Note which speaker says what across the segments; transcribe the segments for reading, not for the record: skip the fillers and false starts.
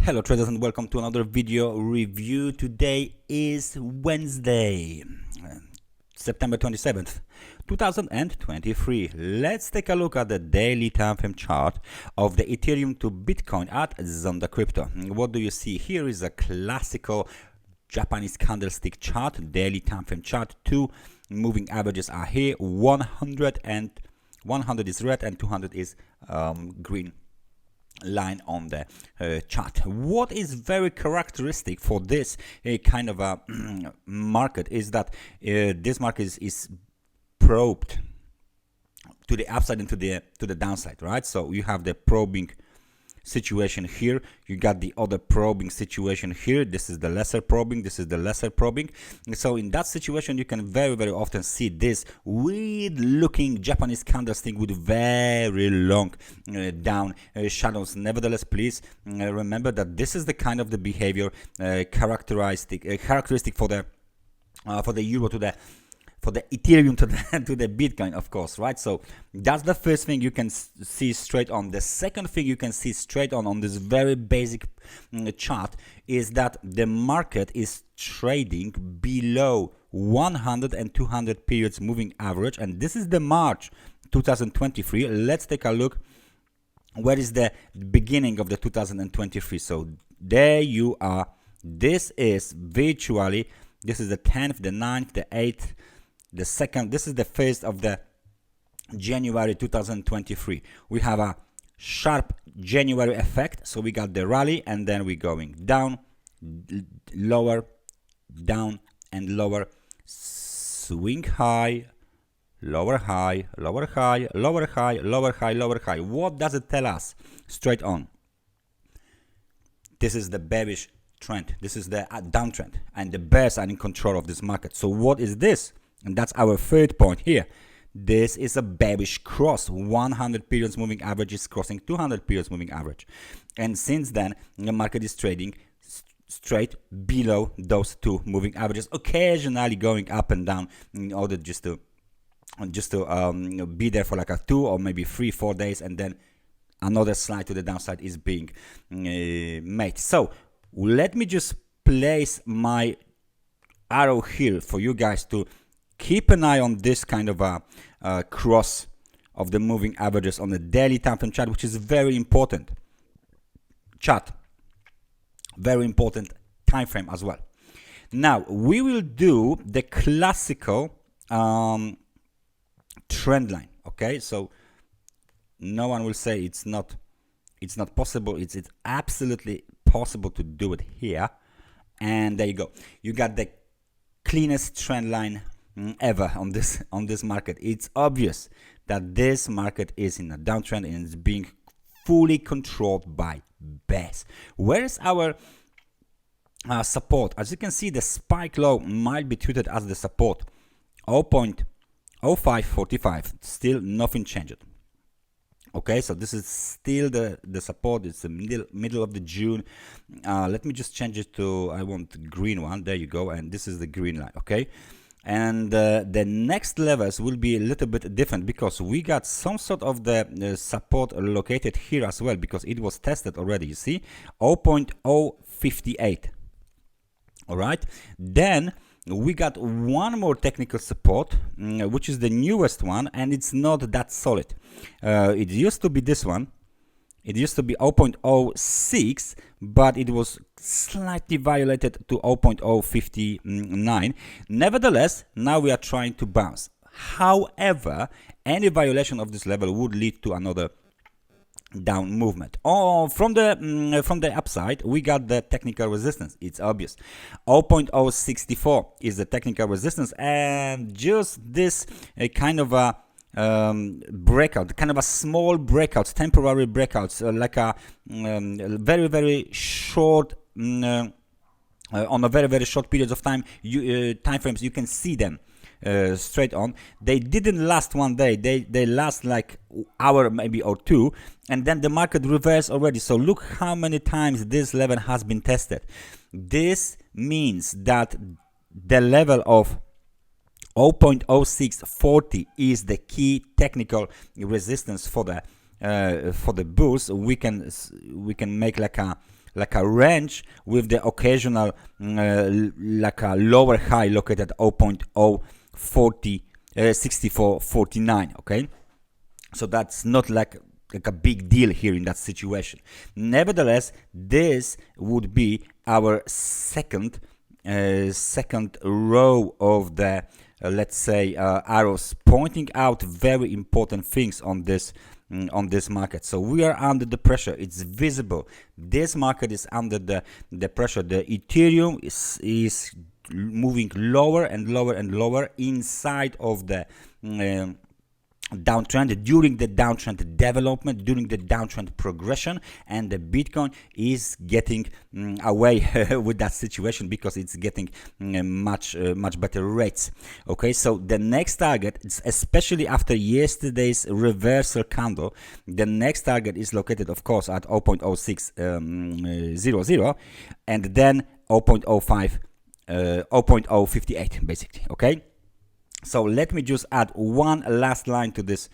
Speaker 1: Hello traders and welcome to another video review. Today is Wednesday, September 27th, 2023. Let's take a look at the daily time frame chart of the Ethereum to Bitcoin at Zondacrypto. What do you see? Here is a classical Japanese candlestick chart, daily time frame chart. Two moving averages are here. 100 is red and 200 is green line on the chart. What is very characteristic for this kind of a market is that this market is probed to the upside and to the downside, right? So you have the probing situation here, you got the other probing situation here. This is the lesser probing, this is the lesser probing. So in that situation you can very often see this weird looking Japanese candlestick with very long down shadows. Nevertheless, please remember that this is the kind of the behavior characteristic for the euro to for the Ethereum to the Bitcoin, of course, right? So that's the first thing you can see straight on. The second thing you can see straight on this very basic chart is that the market is trading below 100 and 200 periods moving average, and this is the March 2023. Let's take a look. Where is the beginning of the 2023? So there you are. This is virtually, this is the 10th, the 9th, the 8th, the 2nd. This is the 1st of the January 2023. We have a sharp January effect. So we got the rally and then we're going down, lower, down and lower, swing high, lower high, lower high, lower high, lower high, lower high. What does it tell us? Straight on. This is the bearish trend. This is the downtrend, and the bears are in control of this market. So what is this? And that's our third point here. This is a bearish cross. 100 periods moving average is crossing 200 periods moving average, and since then the market is trading straight below those two moving averages, occasionally going up and down in order just to be there for like a 2 or maybe 3-4 days, and then another slide to the downside is being made. So let me just place my arrow here for you guys to keep an eye on this kind of a cross of the moving averages on the daily time frame chart, which is very important chart, very important time frame as well. Now we will do the classical trend line. Okay, so no one will say it's not possible. It's absolutely possible to do it here, and there you go. You got the cleanest trend line ever on this market. It's obvious that this market is in a downtrend and is being fully controlled by bears. Where is our support? As you can see, the spike low might be treated as the support. 0.0545. Still nothing changed. Okay, so this is still the support. It's the middle of the June. Let me just change it to, I want the green one. There you go. And this is the green line. Okay, and the next levels will be a little bit different because we got some sort of the support located here as well, because it was tested already. You see, 0.058. all right, then we got one more technical support, which is the newest one, and it's not that solid. It used to be this one. It used to be 0.06, but it was slightly violated to 0.059. Nevertheless, now we are trying to bounce. However, any violation of this level would lead to another down movement. From the upside, we got the technical resistance. It's obvious. 0.064 is the technical resistance, and just this kind of a breakout, kind of a small breakout, temporary breakouts, like a very short on a very short periods of time time frames. You can see them straight on. They didn't last one day. They last like hour maybe or two, and then the market reversed already. So look how many times this level has been tested. This means that the level of 0.0640 is the key technical resistance for the bulls. We can make like a like a range with the occasional like a lower high located at 0.06449. Okay, so that's not like a big deal here in that situation. Nevertheless, this would be our second row of the let's say arrows pointing out very important things on this market. So we are under the pressure. It's visible. This market is under the pressure. The Ethereum is moving lower and lower and lower inside of the downtrend, during the downtrend development, during the downtrend progression, and the Bitcoin is getting away with that situation because it's getting much better rates. Okay, so the next target, especially after yesterday's reversal candle, the next target is located, of course, at 0.0600 and then 0.058 basically. Okay, so let me just add one last line to this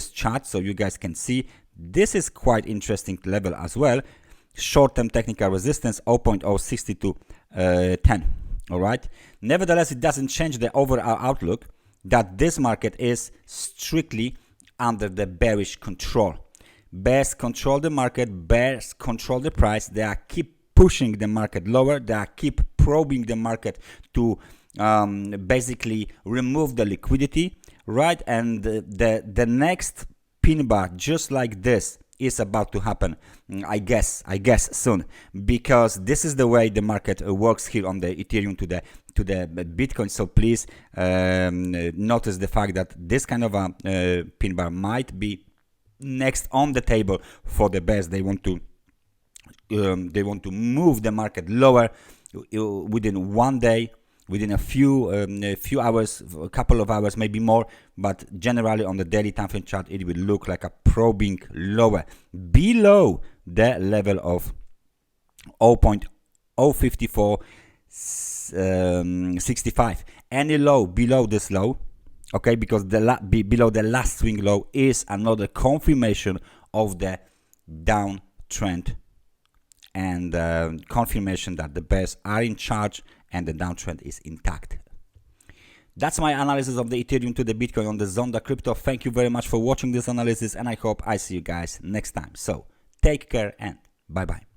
Speaker 1: chart so you guys can see this is quite interesting level as well. Short-term technical resistance 0.06210. all right, nevertheless, it doesn't change the overall outlook that this market is strictly under the bearish control. Bears control the market, bears control the price. They are keep pushing the market lower. They are keep probing the market to basically remove the liquidity, right? And the next pin bar, just like this, is about to happen, I guess soon, because this is the way the market works here on the Ethereum to the Bitcoin. So please notice the fact that this kind of a pin bar might be next on the table for the bears. They want to move the market lower within one day, within a few hours, a couple of hours, maybe more, but generally on the daily time frame chart, it will look like a probing lower below the level of 0.05465. Any low below this low, okay, because below the last swing low is another confirmation of the downtrend and confirmation that the bears are in charge and the downtrend is intact. That's my analysis of the Ethereum to the Bitcoin on the Zondacrypto. Thank you very much for watching this analysis, and I hope I see you guys next time. So take care and bye bye.